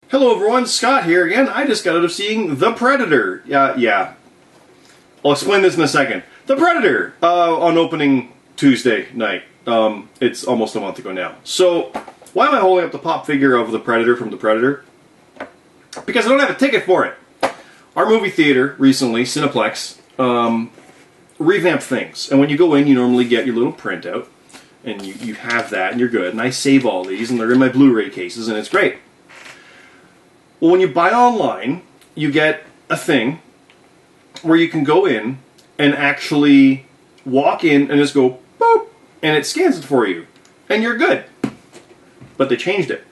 Hello everyone, Scott here again. I just got out of seeing The Predator. Yeah. I'll explain this in a second. The Predator on opening Tuesday night. It's almost a month ago now. So, why am I holding up the pop figure of The Predator from The Predator? Because I don't have a ticket for it. Our movie theater recently, Cineplex, revamped things. And when you go in, you normally get your little printout. And you have that, and you're good. And I save all these, and they're in my Blu-ray cases, and it's great. Well, when you buy online, you get a thing where you can go in and actually walk in and just go, boop, and it scans it for you. And you're good. But they changed it.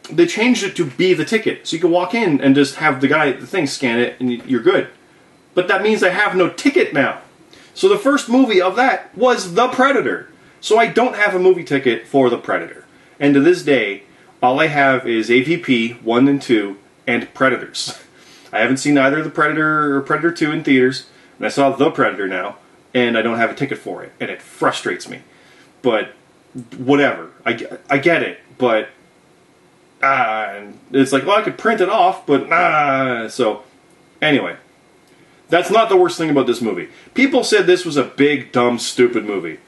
They changed it to be the ticket. So you can walk in and just have the thing scan it, and you're good. But that means I have no ticket now. So the first movie of that was The Predator. So I don't have a movie ticket for The Predator. And to this day, all I have is AVP 1 and 2 and Predators. I haven't seen either The Predator or Predator 2 in theaters, and I saw The Predator now, and I don't have a ticket for it, and it frustrates me. But whatever, I get it, but it's like, well, I could print it off, but so anyway, that's not the worst thing about this movie. People said this was a big, dumb, stupid movie,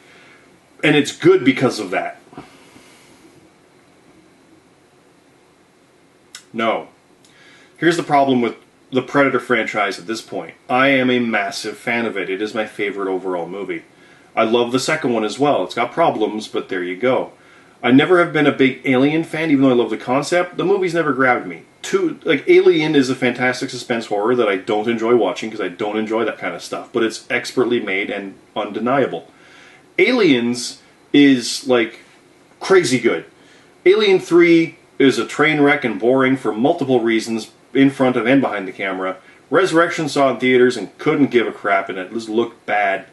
and it's good because of that. No. Here's the problem with the Predator franchise at this point. I am a massive fan of it. It is my favorite overall movie. I love the second one as well. It's got problems, but there you go. I never have been a big Alien fan, even though I love the concept. The movie's never grabbed me. Alien is a fantastic suspense horror that I don't enjoy watching because I don't enjoy that kind of stuff, but it's expertly made and undeniable. Aliens is, like, crazy good. Alien 3 is a train wreck and boring for multiple reasons, in front of and behind the camera. Resurrection saw in theaters and couldn't give a crap, and it just looked bad.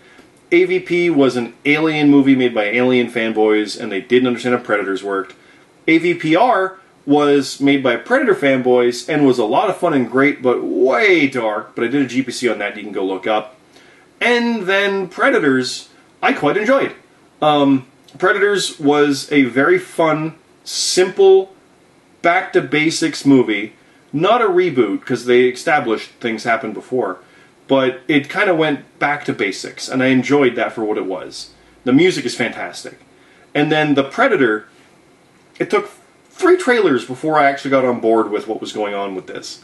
AVP was an Alien movie made by Alien fanboys, and they didn't understand how Predators worked. AVPR was made by Predator fanboys, and was a lot of fun and great, but way dark. But I did a GPC on that, you can go look up. And then Predators, I quite enjoyed. Predators was a very fun, simple, back-to-basics movie. Not a reboot, because they established things happened before. But it kind of went back to basics, and I enjoyed that for what it was. The music is fantastic. And then The Predator, it took 3 trailers before I actually got on board with what was going on with this.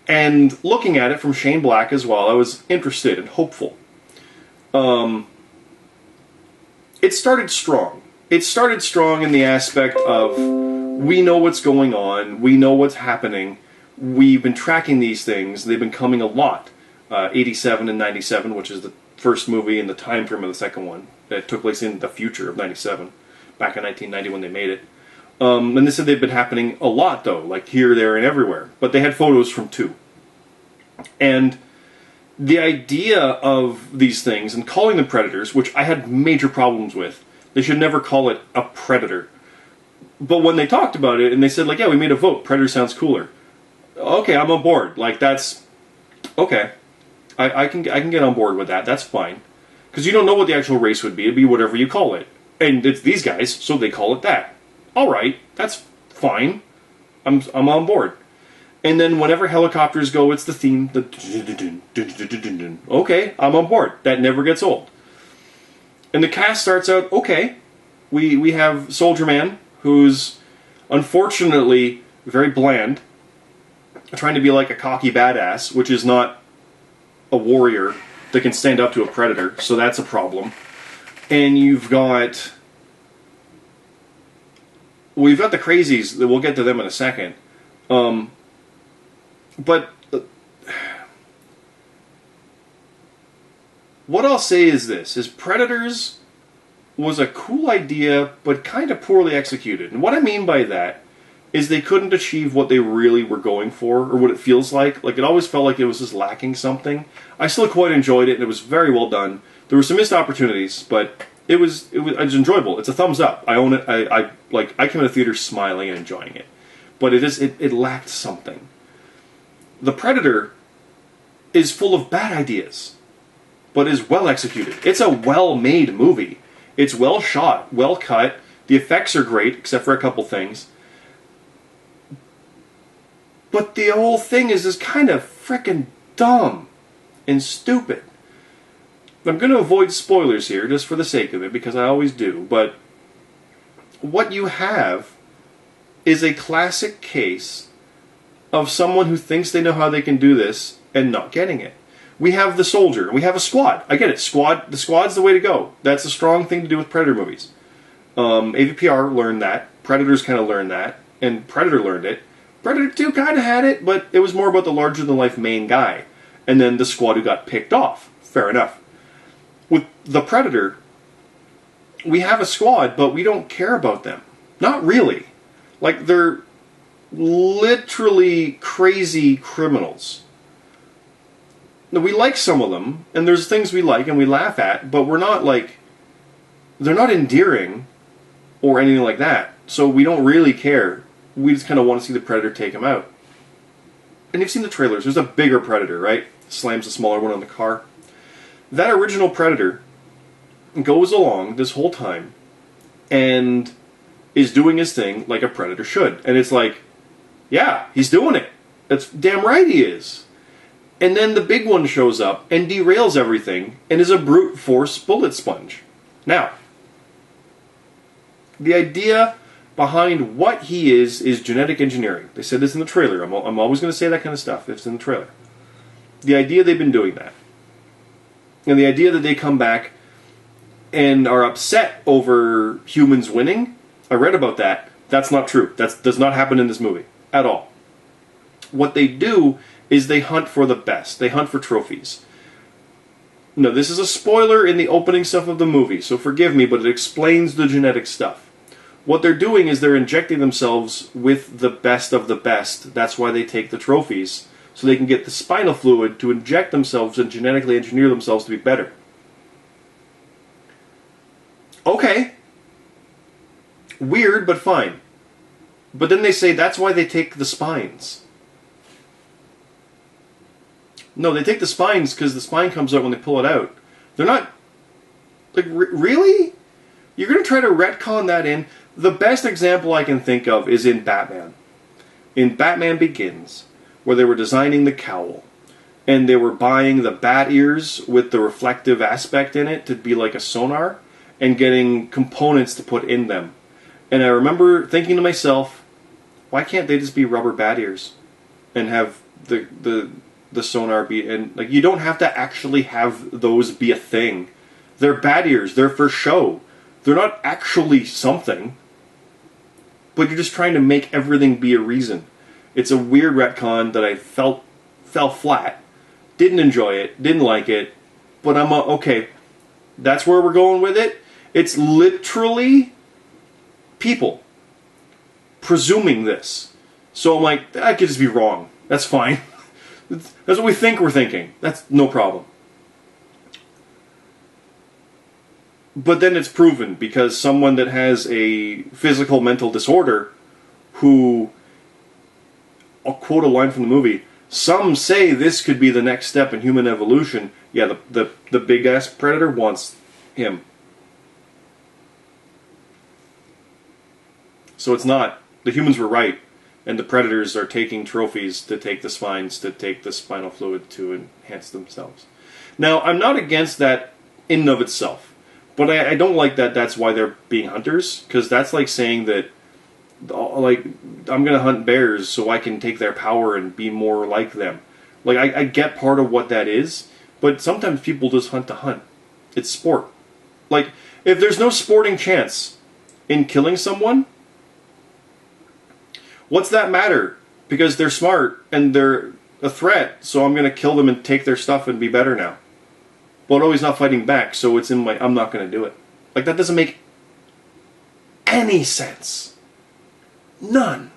And looking at it from Shane Black as well, I was interested and hopeful. It started strong. It started strong in the aspect of, we know what's going on, we know what's happening, we've been tracking these things, they've been coming a lot. 87 and 97, which is the first movie in the time frame of the second one, that took place in the future of 97, back in 1990 when they made it. And they said they've been happening a lot, though, like here, there, and everywhere. But they had photos from 2. And the idea of these things, and calling them Predators, which I had major problems with, they should never call it a Predator. But when they talked about it, and they said, like, yeah, we made a vote, Predator sounds cooler. Okay, I'm on board. Like, that's... okay. I can get on board with that. That's fine. Because you don't know what the actual race would be. It'd be whatever you call it. And it's these guys, so they call it that. Alright, that's fine. I'm on board. And then whenever helicopters go, it's the theme. Okay, I'm on board. That never gets old. And the cast starts out, okay. We have Soldier Man, who's unfortunately very bland, trying to be like a cocky badass, which is not a warrior that can stand up to a predator, so that's a problem. And we've got the crazies, we'll get to them in a second. But what I'll say is this, is Predators was a cool idea, but kind of poorly executed. And what I mean by that is they couldn't achieve what they really were going for, or what it feels like. Like, it always felt like it was just lacking something. I still quite enjoyed it, and it was very well done. There were some missed opportunities, but it was enjoyable. It's a thumbs up. I own it. I came to the theater smiling and enjoying it. But it lacked something. The Predator is full of bad ideas, but is well executed. It's a well-made movie. It's well shot, well cut. The effects are great, except for a couple things. But the whole thing is kind of frickin' dumb and stupid. I'm going to avoid spoilers here just for the sake of it, because I always do, but what you have is a classic case of someone who thinks they know how they can do this and not getting it. We have the soldier, we have a squad. I get it. The squad's the way to go. That's a strong thing to do with Predator movies. AVPR learned that. Predators kind of learned that. And Predator learned it. Predator 2 kind of had it, but it was more about the larger-than-life main guy. And then the squad who got picked off. Fair enough. With the Predator, we have a squad, but we don't care about them. Not really. Like, they're literally crazy criminals. Now, we like some of them, and there's things we like and we laugh at, but we're not like... They're not endearing or anything like that, so we don't really care. We just kind of want to see the Predator take him out. And you've seen the trailers. There's a bigger Predator, right? Slams a smaller one on the car. That original Predator goes along this whole time and is doing his thing like a Predator should. And it's like, yeah, he's doing it. That's damn right he is. And then the big one shows up and derails everything and is a brute force bullet sponge. Now, the idea behind what he is genetic engineering. They said this in the trailer. I'm always going to say that kind of stuff. It's in the trailer. The idea they've been doing that. And the idea that they come back and are upset over humans winning, I read about that. That's not true. That does not happen in this movie at all. What they do is they hunt for the best. They hunt for trophies. No, this is a spoiler in the opening stuff of the movie, so forgive me, but it explains the genetic stuff. What they're doing is they're injecting themselves with the best of the best. That's why they take the trophies, so they can get the spinal fluid to inject themselves and genetically engineer themselves to be better. Okay. Weird, but fine. But then they say that's why they take the spines. No, they take the spines because the spine comes out when they pull it out. They're not... Like, really? You're going to try to retcon that in? The best example I can think of is in Batman. In Batman Begins, where they were designing the cowl. And they were buying the bat ears with the reflective aspect in it to be like a sonar. And getting components to put in them. And I remember thinking to myself, why can't they just be rubber bat ears? And have the sonar be... And like, you don't have to actually have those be a thing. They're bat ears. They're for show. They're not actually something. But you're just trying to make everything be a reason. It's a weird retcon that I fell flat. Didn't enjoy it. Didn't like it. But I'm okay. That's where we're going with it. It's literally people presuming this. So I'm like, that could just be wrong. That's fine. That's what we think we're thinking. That's no problem. But then it's proven because someone that has a physical mental disorder who, I'll quote a line from the movie, some say this could be the next step in human evolution. Yeah, the big-ass Predator wants him. So it's not. The humans were right. And the Predators are taking trophies to take the spines, to take the spinal fluid to enhance themselves. Now, I'm not against that in and of itself. But I don't like that that's why they're being hunters. Because that's like saying that, like, I'm going to hunt bears so I can take their power and be more like them. Like, I get part of what that is. But sometimes people just hunt to hunt. It's sport. Like, if there's no sporting chance in killing someone, what's that matter? Because they're smart and they're a threat, so I'm going to kill them and take their stuff and be better now. But oh, he's not fighting back, so it's in my... I'm not going to do it. Like, that doesn't make any sense. None.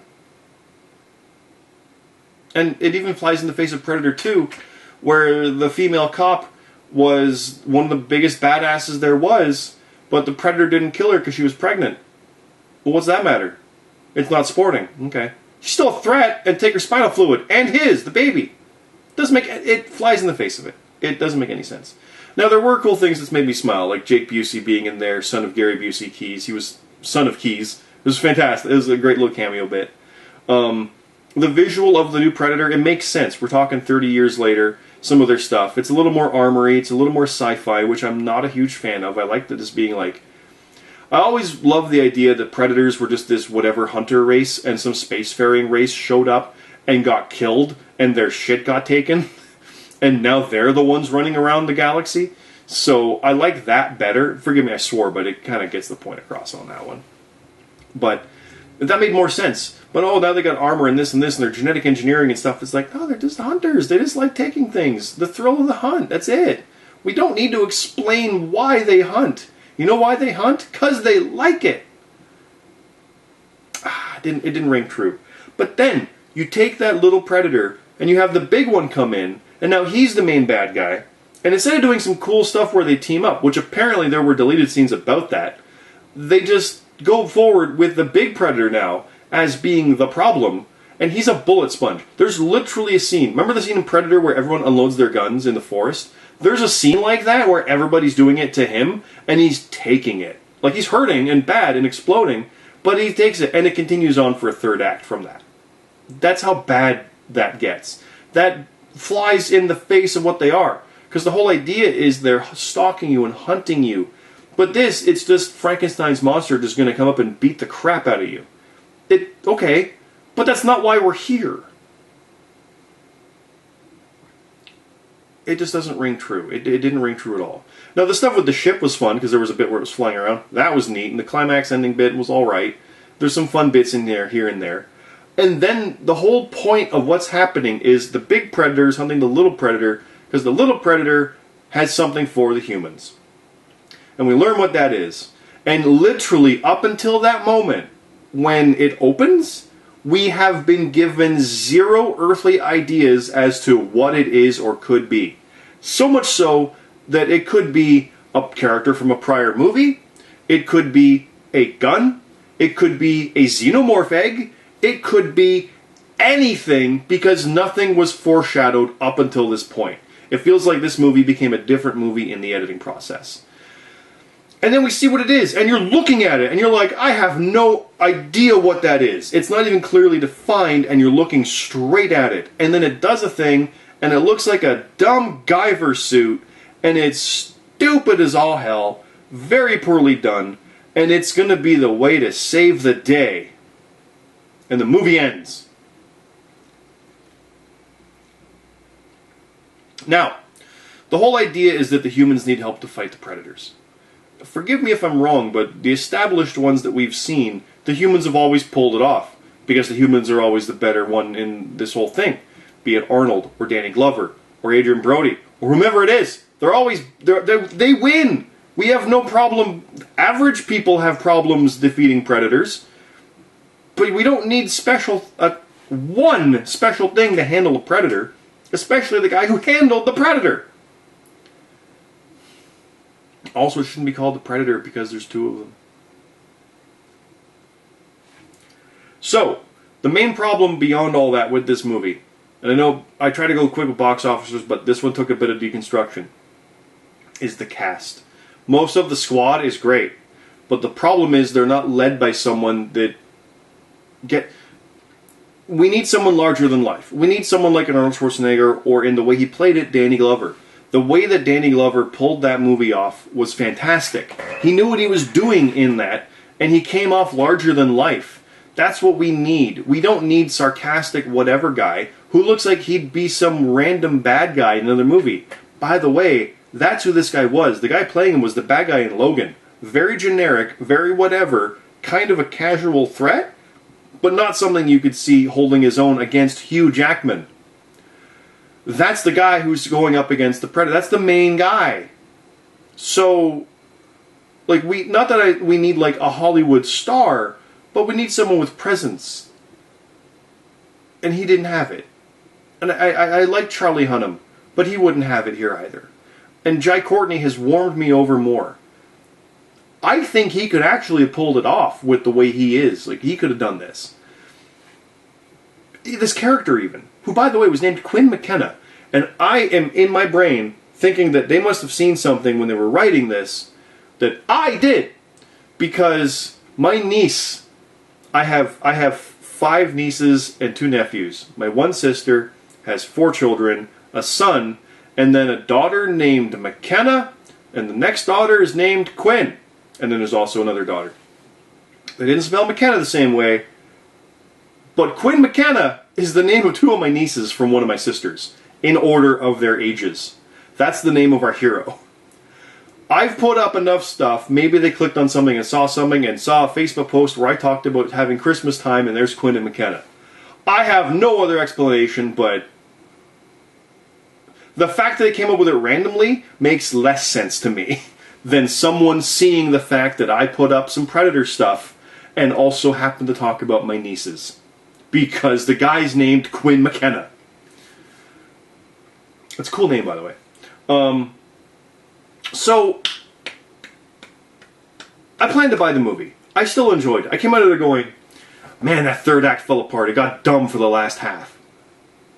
And it even flies in the face of Predator 2, where the female cop was one of the biggest badasses there was, but the Predator didn't kill her because she was pregnant. Well, what's that matter? It's not sporting. Okay. She's still a threat, and take her spinal fluid. And his, the baby. Doesn't make... It flies in the face of it. It doesn't make any sense. Now, there were cool things that made me smile, like Jake Busey being in there, son of Gary Busey Keys. He was son of Keys. It was fantastic. It was a great little cameo bit. The visual of the new Predator, it makes sense. We're talking 30 years later, some of their stuff. It's a little more armory, it's a little more sci-fi, which I'm not a huge fan of. I like that as being like... I always loved the idea that Predators were just this whatever hunter race, and some spacefaring race showed up and got killed, and their shit got taken, and now they're the ones running around the galaxy. So I like that better. Forgive me, I swore, but it kind of gets the point across on that one. But that made more sense. But oh, now they got armor and this, and their genetic engineering and stuff. It's like, no, they're just hunters. They just like taking things. The thrill of the hunt. That's it. We don't need to explain why they hunt. You know why they hunt? Because they like it. It didn't ring true. But then, you take that little Predator, and you have the big one come in, and now he's the main bad guy. And instead of doing some cool stuff where they team up, which apparently there were deleted scenes about that, they just go forward with the big Predator now as being the problem, and he's a bullet sponge. There's literally a scene. Remember the scene in Predator where everyone unloads their guns in the forest? There's a scene like that where everybody's doing it to him, and he's taking it. Like, he's hurting and bad and exploding, but he takes it, and it continues on for a third act from that. That's how bad that gets. That flies in the face of what they are. Because the whole idea is they're stalking you and hunting you. But this, it's just Frankenstein's monster just going to come up and beat the crap out of you. Okay, but that's not why we're here. It just doesn't ring true. It didn't ring true at all. Now, the stuff with the ship was fun, because there was a bit where it was flying around. That was neat, and the climax ending bit was alright. There's some fun bits in there, here and there. And then, the whole point of what's happening is the big Predator is hunting the little Predator, because the little Predator has something for the humans. And we learn what that is. And literally, up until that moment, when it opens, we have been given zero earthly ideas as to what it is or could be. So much so that it could be a character from a prior movie, it could be a gun, it could be a xenomorph egg, it could be anything, because nothing was foreshadowed up until this point. It feels like this movie became a different movie in the editing process. And then we see what it is, and you're looking at it, and you're like, I have no idea what that is. It's not even clearly defined, and you're looking straight at it. And then it does a thing, and it looks like a dumb Guyver suit, and it's stupid as all hell, very poorly done, and it's going to be the way to save the day. And the movie ends. Now, the whole idea is that the humans need help to fight the Predators. Forgive me if I'm wrong, but the established ones that we've seen, the humans have always pulled it off, because the humans are always the better one in this whole thing. Be it Arnold, or Danny Glover, or Adrian Brody, or whomever it is. They win! We have no problem. Average people have problems defeating Predators, but we don't need one special thing to handle a Predator, especially the guy who handled the Predator. Also, it shouldn't be called the Predator because there's two of them. So, the main problem beyond all that with this movie, and I know I try to go quick with box officers, but this one took a bit of deconstruction, is the cast. Most of the squad is great, but the problem is they're not led by someone that we need someone larger than life. We need someone like an Arnold Schwarzenegger, or in the way he played it, Danny Glover. The way that Danny Glover pulled that movie off was fantastic. He knew what he was doing in that, and he came off larger than life. That's what we need. We don't need sarcastic whatever guy who looks like he'd be some random bad guy in another movie. By the way, that's who this guy was. The guy playing him was the bad guy in Logan. Very generic, very whatever, kind of a casual threat, but not something you could see holding his own against Hugh Jackman. That's the guy who's going up against the Predator. That's the main guy. So, like, we need like a Hollywood star, but we need someone with presence. And he didn't have it. And I like Charlie Hunnam, but he wouldn't have it here either. And Jai Courtney has warmed me over more. I think he could actually have pulled it off with the way he is. Like, he could have done this. This character even, who by the way was named Quinn McKenna, and I am in my brain thinking that they must have seen something when they were writing this that I did, because my niece, I have 5 nieces and 2 nephews. My one sister has 4 children, a son, and then a daughter named McKenna, and the next daughter is named Quinn. And then there's also another daughter. They didn't spell McKenna the same way, but Quinn McKenna is the name of 2 of my nieces from one of my sisters, in order of their ages. That's the name of our hero. I've put up enough stuff, maybe they clicked on something and saw a Facebook post where I talked about having Christmas time and there's Quinn and McKenna. I have no other explanation, but the fact that they came up with it randomly makes less sense to me than someone seeing the fact that I put up some Predator stuff and also happened to talk about my nieces. Because the guy's named Quinn McKenna. That's a cool name, by the way. So, I planned to buy the movie. I still enjoyed it. I came out of there going, man, that third act fell apart. It got dumb for the last half.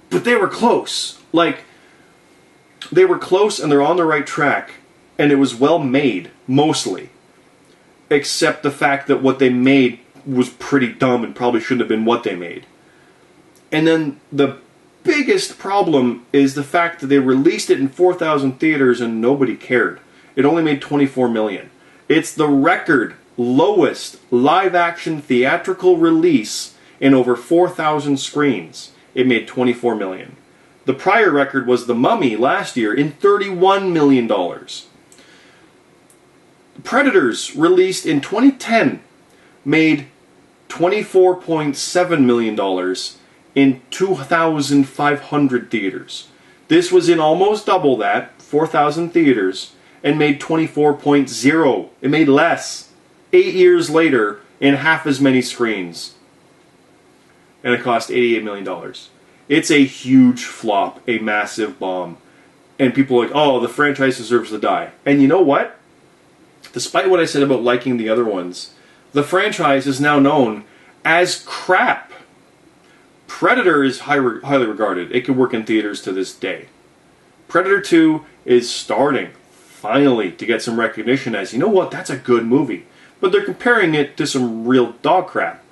But they were close. Like, they were close and they're on the right track. And it was well made, mostly. Except the fact that what they made was pretty dumb and probably shouldn't have been what they made. And then the biggest problem is the fact that they released it in 4,000 theaters and nobody cared. It only made $24 million. It's the record lowest live-action theatrical release in over 4,000 screens. It made $24 million. The prior record was The Mummy last year in $31 million. Predators, released in 2010, made $24.7 million in 2,500 theaters. This was in almost double that, 4,000 theaters, and made 24.0. It made less 8 years later in half as many screens. And it cost $88 million. It's a huge flop, a massive bomb. And people are like, oh, the franchise deserves to die. And you know what? Despite what I said about liking the other ones, the franchise is now known as crap. Predator is highly regarded. It can work in theaters to this day. Predator 2 is starting, finally, to get some recognition as, you know what, that's a good movie. But they're comparing it to some real dog crap.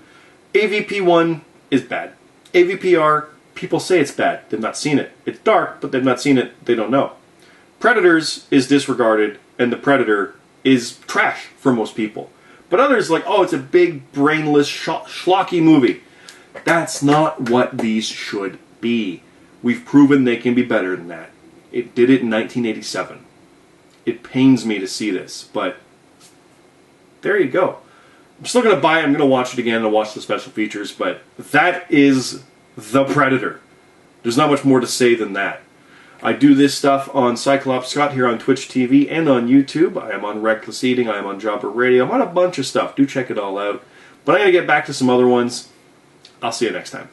AVP 1 is bad. AVPR, people say it's bad. They've not seen it. It's dark, but they've not seen it. They don't know. Predators is disregarded, and The Predator is trash for most people. But others like, oh, it's a big, brainless, schlocky movie. That's not what these should be. We've proven they can be better than that. It did it in 1987. It pains me to see this, but there you go. I'm still going to buy it. I'm going to watch it again and watch the special features, but that is The Predator. There's not much more to say than that. I do this stuff on Cyclops Scott here on Twitch TV and on YouTube. I am on Reckless Eating. I am on Jobber Radio. I'm on a bunch of stuff. Do check it all out. But I'm going to get back to some other ones. I'll see you next time.